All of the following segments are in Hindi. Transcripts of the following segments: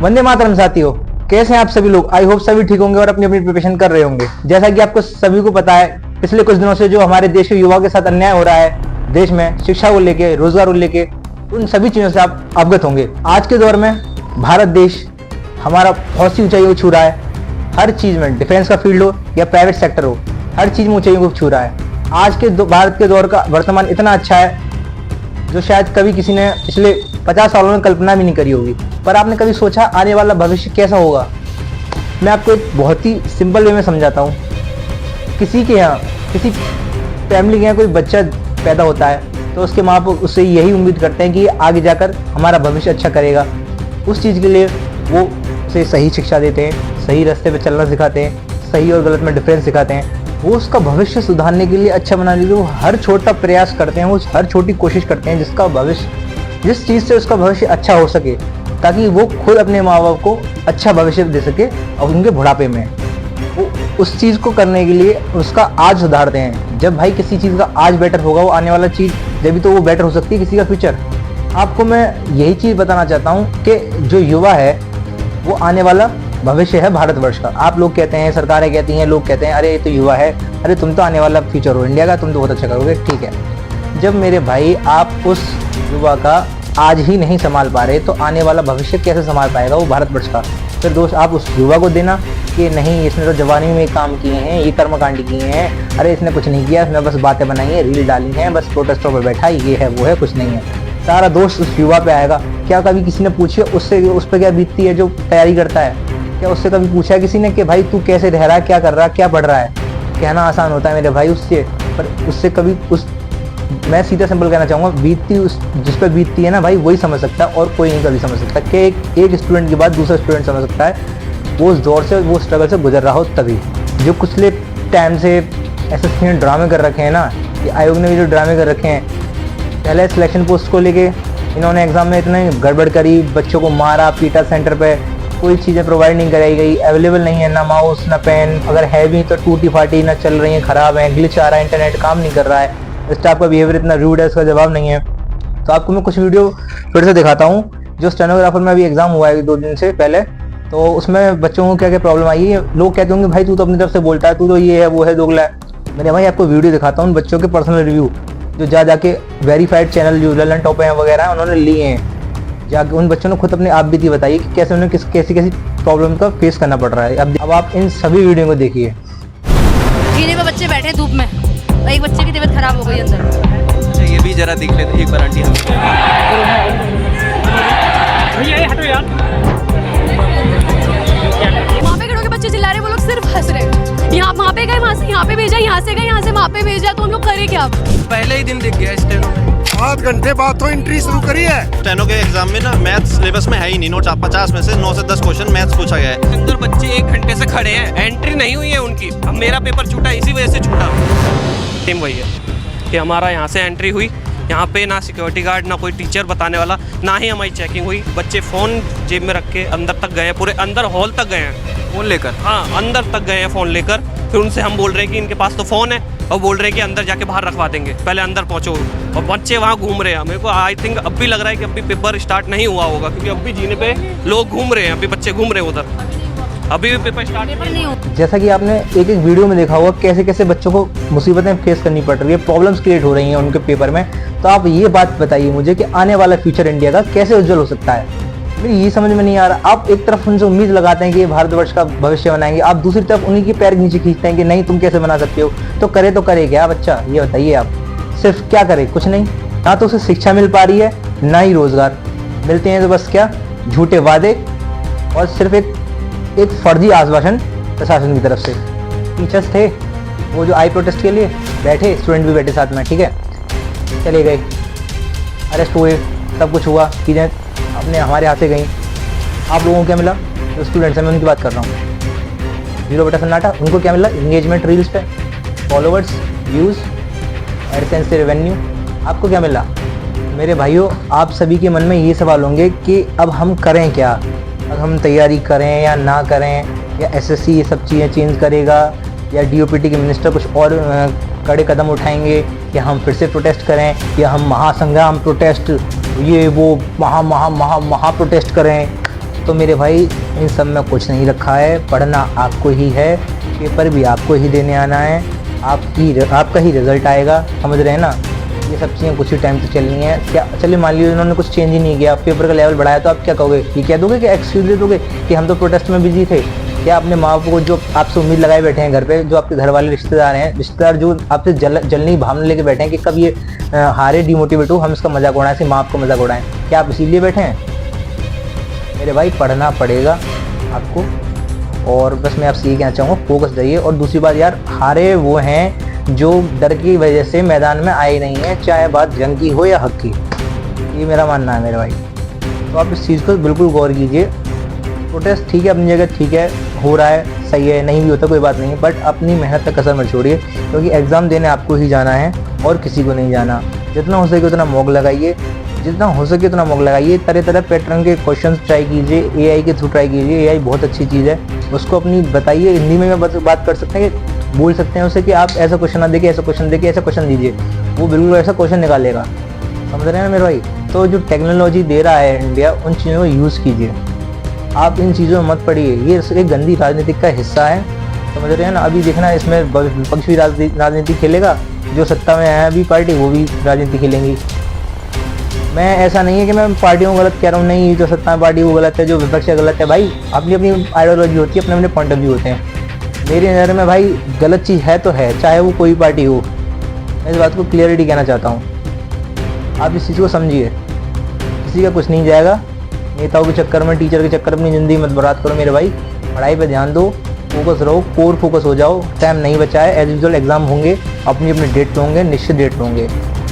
वंदे मातरम साथियों, कैसे हैं आप सभी लोग। आई होप सभी ठीक होंगे और अपनी अपनी प्रिपरेशन कर रहे होंगे। जैसा कि आपको सभी को पता है, पिछले कुछ दिनों से जो हमारे देश के युवा के साथ अन्याय हो रहा है, देश में शिक्षा को लेके, रोजगार को लेके, उन सभी चीजों से आप अवगत होंगे। आज के दौर में भारत देश हमारा बहुत सी ऊंचाइयों को छू रहा है। हर चीज में, डिफेंस का फील्ड हो या प्राइवेट सेक्टर हो, हर चीज में ऊंचाइयों को छू रहा है। आज के भारत के दौर का वर्तमान इतना अच्छा है जो शायद कभी किसी ने पिछले 50 सालों में कल्पना भी नहीं करी होगी। पर आपने कभी सोचा आने वाला भविष्य कैसा होगा? मैं आपको एक बहुत ही सिंपल वे में समझाता हूँ। किसी के यहाँ, किसी फैमिली के यहाँ कोई बच्चा पैदा होता है तो उसके माँ बाप उससे यही उम्मीद करते हैं कि आगे जाकर हमारा भविष्य अच्छा करेगा। उस चीज़ के लिए वो उसे सही शिक्षा देते हैं, सही रास्ते पे चलना सिखाते हैं, सही और गलत में डिफरेंस सिखाते हैं। वो उसका भविष्य सुधारने के लिए, अच्छा बनाने के लिए वो हर छोटा प्रयास करते हैं, वो हर छोटी कोशिश करते हैं जिसका भविष्य, जिस चीज़ से उसका भविष्य अच्छा हो सके, ताकि वो खुद अपने माँ बाप को अच्छा भविष्य दे सके और उनके बुढ़ापे में वो उस चीज़ को करने के लिए उसका आज सुधारते हैं। जब भाई किसी चीज़ का आज बेटर होगा, वो आने वाला चीज़ जब तो वो बेटर हो सकती है किसी का फ्यूचर। आपको मैं यही चीज़ बताना चाहता हूँ कि जो युवा है वो आने वाला भविष्य है भारतवर्ष का। आप लोग कहते हैं, सरकारें कहती हैं, लोग कहते हैं अरे ये तो युवा है, अरे तुम तो आने वाला फ्यूचर हो इंडिया का, तुम तो बहुत अच्छा करोगे। ठीक है, जब मेरे भाई आप उस युवा का आज ही नहीं संभाल पा रहे तो आने वाला भविष्य कैसे संभाल पाएगा वो भारतवर्ष का? फिर दोस्त आप उस युवा को देना कि नहीं इसने तो जवानी में काम किए हैं, ये कर्मकांड किए हैं, अरे इसने कुछ नहीं किया, इसने बस बातें बनाई हैं, रील डाली हैं, बस प्रोटेस्टों पर बैठा ये है वो है, कुछ नहीं है। सारा दोष उस युवा पे आएगा। क्या कभी किसी ने पूछे उससे उस पर क्या बीतती है जो तैयारी करता है? क्या उससे कभी पूछा है किसी ने कि भाई तू कैसे रह रहा है, क्या कर रहा है, क्या पढ़ रहा है? कहना आसान होता है मेरे भाई उससे, पर उससे कभी उस, मैं सीधा सिंपल कहना चाहूँगा, बीतती उस जिस पर बीतती है ना भाई वही समझ सकता है और कोई नहीं कभी समझ सकता कि एक स्टूडेंट के बाद दूसरा स्टूडेंट समझ सकता है वो उस दौर से, वो स्ट्रगल से गुजर रहा हो तभी। जो पिछले टाइम से एसएससी ने ड्रामे कर रखे हैं ना, ये आयोग ने भी जो ड्रामे कर रखे हैं, पहले सिलेक्शन पोस्ट को लेके इन्होंने एग्जाम में इतने गड़बड़ करी, बच्चों को मारा पीटा, सेंटर पे कोई चीज़ें प्रोवाइड नहीं कराई गई, अवेलेबल नहीं है ना माउस ना पेन, अगर है भी तो टूटी फाटी ना चल रही है, ख़राब है, ग्लिच आ रहा है, इंटरनेट काम नहीं कर रहा है, स्टाफ का बिहेवियर इतना रूड है, इसका जवाब नहीं है। तो आपको मैं कुछ वीडियो फिर से दिखाता हूँ। जो स्टेनोग्राफर में अभी एग्जाम हुआ है 2 दिन से पहले, तो उसमें बच्चों को क्या क्या प्रॉब्लम आई है। लोग कहते होंगे भाई तू तो अपनी तरफ से बोलता है, तू तो ये है वो है, दोगला है। मेरे भाई आपको वीडियो दिखाता हूँ बच्चों के पर्सनल रिव्यू जो जाके वेरीफाइड चैनल जो ललन टॉप हैं वगैरह उन्होंने लिए हैं, जाके उन बच्चों ने खुद अपनी आप बीती बताई कि कैसे उन्हें कैसी प्रॉब्लम का फेस करना पड़ रहा है। अब आप इन सभी वीडियो को देखिए। जीने पे बच्चे बैठे धूप में, एक बच्चे की तबीयत खराब हो गई अंदर। ये भी जरा देख लेते एक बार आंटी हम। हटो यार। वहाँ पे खड़े होके बच्चे चिल्ला रहे, वो लोग सिर्फ हंस रहे। यहाँ वहाँ पे गए, वहाँ से यहाँ पे भेजा, यहाँ से गए, यहाँ से वहाँ पे भेजा, तो हम लोग करें क्या? पहले ही दिन दिख गया स्टेनो में। 7 घंटे बाद तो एंट्री शुरू करी है। स्टेनो के एग्जाम में ना मैथ्स सिलेबस में है ही नहीं। नोट 50 में से 9 से 10 क्वेश्चन मैथ्स पूछा गया है। अंदर बच्चे 1 घंटे से खड़े हैं, एंट्री नहीं हुई है उनकी। अब मेरा पेपर छूटा, इसी वजह से छूटा। टीम वही है कि हमारा यहाँ से एंट्री हुई, यहाँ पे ना सिक्योरिटी गार्ड, ना कोई टीचर बताने वाला, ना ही हमारी चेकिंग हुई। बच्चे फ़ोन जेब में रख के अंदर तक गए, पूरे अंदर हॉल तक गए हैं फ़ोन लेकर। हाँ, अंदर तक गए हैं फ़ोन लेकर। फिर उनसे हम बोल रहे हैं कि इनके पास तो फ़ोन है, और बोल रहे हैं कि अंदर जाके बाहर रखवा देंगे, पहले अंदर पहुँचो। और बच्चे वहाँ घूम रहे हैं। मेरे को आई थिंक अब भी लग रहा है कि अभी पेपर स्टार्ट नहीं हुआ होगा, क्योंकि अब भी जीने पे लोग घूम रहे हैं, अभी बच्चे घूम रहे हैं उधर, अभी भी पेपर स्टार्ट नहीं हुआ। जैसा कि आपने एक वीडियो में देखा होगा कैसे कैसे बच्चों को मुसीबतें फेस करनी पड़ रही है, प्रॉब्लम्स क्रिएट हो रही हैं उनके पेपर में। तो आप ये बात बताइए मुझे कि आने वाला फ्यूचर इंडिया का कैसे उज्जवल हो सकता है? मुझे ये समझ में नहीं आ रहा। आप एक तरफ उनसे उम्मीद लगाते हैं कि ये भारतवर्ष का भविष्य बनाएंगे, आप दूसरी तरफ उन्हीं के पैर नीचे खींचते हैं कि नहीं तुम कैसे बना सकते हो। तो करे क्या बच्चा, ये बताइए आप। सिर्फ क्या करे? कुछ नहीं। ना तो उसे शिक्षा मिल पा रही है, ना ही रोजगार मिलते हैं। तो बस क्या झूठे वादे और सिर्फ एक फर्जी आश्वासन प्रशासन की तरफ से। टीचर्स थे वो जो आई प्रोटेस्ट के लिए बैठे, स्टूडेंट भी बैठे साथ में, ठीक है, चले गए, अरेस्ट हुए, सब कुछ हुआ, चीज़ें अपने हमारे हाथ से गई। आप लोगों को क्या मिला? जो स्टूडेंट्स हैं, मैं उनकी बात कर रहा हूँ, 0 बटा सन्नाटा। उनको क्या मिला? इंगेजमेंट रील्स पे, फॉलोवर्स, व्यूज़, एडसेंस से रेवेन्यू। आपको क्या मिला? मेरे भाइयों, आप सभी के मन में ये सवाल होंगे कि अब हम करें क्या? अब हम तैयारी करें या ना करें, या एसएससी ये सब चीज़ें चेंज करेगा, या डीओपीटी के मिनिस्टर कुछ और कड़े कदम उठाएंगे, या हम फिर से प्रोटेस्ट करें, या हम महासंग्राम प्रोटेस्ट, ये वो महा प्रोटेस्ट करें। तो मेरे भाई इन सब में कुछ नहीं रखा है, पढ़ना आपको ही है, पेपर भी आपको ही देने आना है, आपका ही रिजल्ट आएगा, समझ रहे हैं ना। ये सब चीज़ें कुछ ही टाइम तक चलनी है। क्या चलिए मान लीजिए उन्होंने कुछ चेंज ही नहीं किया, पेपर का लेवल बढ़ाया, तो आप क्या कहोगे? ये कह दोगे कि एक्सक्यूज दे दोगे कि हम तो प्रोटेस्ट में बिजी थे? क्या अपने माँ बाप को जो आपसे उम्मीद लगाए बैठे हैं घर पे, जो आपके घर वाले रिश्तेदार हैं, रिश्तेदार जो आपसे जलनी भावना लेके बैठे हैं कि कब ये हारे डिमोटिवेट हो, हम इसका मजाक उड़ाएं, सिर्फ माँ बाप का मजाक उड़ाएं, क्या आप इसीलिए बैठे हैं? मेरे भाई पढ़ना पड़ेगा आपको, और बस मैं आपसे ये कहना चाहूँगा, फोकस रहिए। और दूसरी बात यार, हारे वो हैं जो डर की वजह से मैदान में आए नहीं हैं, चाहे बात जंग की हो या हक की, ये मेरा मानना है मेरे भाई। तो आप इस चीज़ को बिल्कुल गौर कीजिए। प्रोटेस्ट ठीक है, अपनी जगह ठीक है, हो रहा है, सही है, नहीं भी होता कोई बात नहीं है, बट अपनी मेहनत का कसर मत छोड़िए, क्योंकि एग्ज़ाम देने आपको ही जाना है और किसी को नहीं जाना। जितना हो सके उतना मॉक लगाइए, जितना हो सके उतना मॉक लगाइए, तरह तरह पैटर्न के क्वेश्चन ट्राई कीजिए, एआई के थ्रू ट्राई कीजिए। एआई बहुत अच्छी चीज़ है, उसको अपनी बताइए, हिंदी में बात कर सकते हैं, बोल सकते हैं उसे कि आप ऐसा क्वेश्चन ना देके ऐसा क्वेश्चन देके ऐसा क्वेश्चन दीजिए, वो बिल्कुल ऐसा क्वेश्चन निकालेगा, समझ रहे हैं मेरे भाई। तो जो टेक्नोलॉजी दे रहा है इंडिया, उन चीज़ों को यूज़ कीजिए, आप इन चीज़ों में मत पड़िए, ये एक गंदी राजनीतिक का हिस्सा है, समझ रहे हैं ना। अभी देखना इसमें विपक्ष भी राजनीति खेलेगा, जो सत्ता में है अभी पार्टी, वो भी राजनीति खेलेंगी। मैं ऐसा नहीं है कि मैं पार्टियों को गलत कह रहा हूँ, नहीं, जो सत्ता में पार्टी वो गलत है, जो विपक्ष है गलत है, भाई अपनी अपनी आइडियोलॉजी होती है, अपने अपने पॉइंट ऑफ व्यू होते हैं। मेरी नज़र में भाई गलत चीज़ है तो है, चाहे वो कोई पार्टी हो, मैं इस बात को क्लियरिटी कहना चाहता हूँ। आप इस चीज़ को समझिए, किसी का कुछ नहीं जाएगा, नेताओं के चक्कर में, टीचर के चक्कर में अपनी ज़िंदगी मत बर्बाद करो मेरे भाई। पढ़ाई पे ध्यान दो, फोकस रहो, कोर फोकस हो जाओ, टाइम नहीं बचा है, एज यूजुअल एग्जाम होंगे, अपनी अपनी डेट पे होंगे, निश्चित डेट पे होंगे।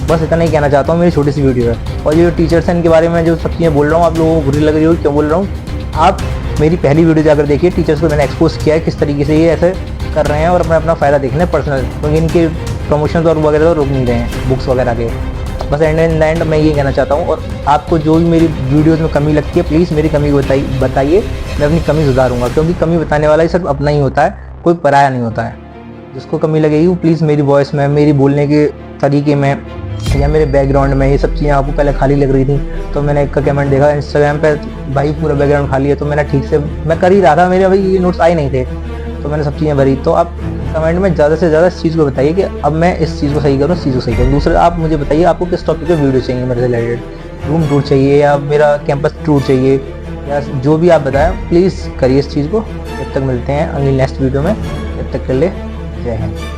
बस इतना ही कहना चाहता हूँ, मेरी छोटी सी वीडियो है। और ये जो टीचर्स हैं इनके बारे में जो सब चीज़ें बोल रहा हूँ, आप लोगों को बुरी लग रही हो, क्यों बोल रहा हूँ, आप मेरी पहली वीडियो जाकर देखिए, टीचर्स को मैंने एक्सपोज किया है किस तरीके से ये ऐसे कर रहे हैं और अपना फ़ायदा देखना है पर्सनल, क्योंकि इनके प्रमोशन और वगैरह तो रुक नहीं रहे हैं, बुक्स वगैरह के। बस एंड मैं ये कहना चाहता हूँ। और आपको जो भी मेरी वीडियोज़ में कमी लगती है, प्लीज़ मेरी कमी को बताइए, मैं अपनी कमी सुधारूंगा, क्योंकि कमी बताने वाला ही सिर्फ अपना ही होता है, कोई पराया नहीं होता है। जिसको कमी लगेगी वो प्लीज़ मेरी वॉइस में, मेरी बोलने के तरीके में या मेरे बैकग्राउंड में, ये सब चीज़ें आपको पहले खाली लग रही थी, तो मैंने एक का कमेंट देखा इंस्टाग्राम पे, भाई पूरा बैकग्राउंड खाली है, तो मैंने ठीक से मैं कर ही रहा था, मेरे भाई ये नोट्स आए नहीं थे, तो मैंने सब चीज़ें भरी। तो आप कमेंट में ज़्यादा से ज़्यादा इस चीज़ को बताइए कि अब मैं इस चीज़ को सही करूँ, इस चीज़ को सही करूँ। दूसरा, आप मुझे बताइए आपको किस टॉपिक पे वीडियो चाहिए मेरे से रिलेटेड, रूम टूर चाहिए या मेरा कैंपस टूर चाहिए, या जो भी आप बताएं, प्लीज़ करिए इस चीज़ को। जब तक मिलते हैं अगली नेक्स्ट वीडियो में, जब तक के लिए जय हिंद।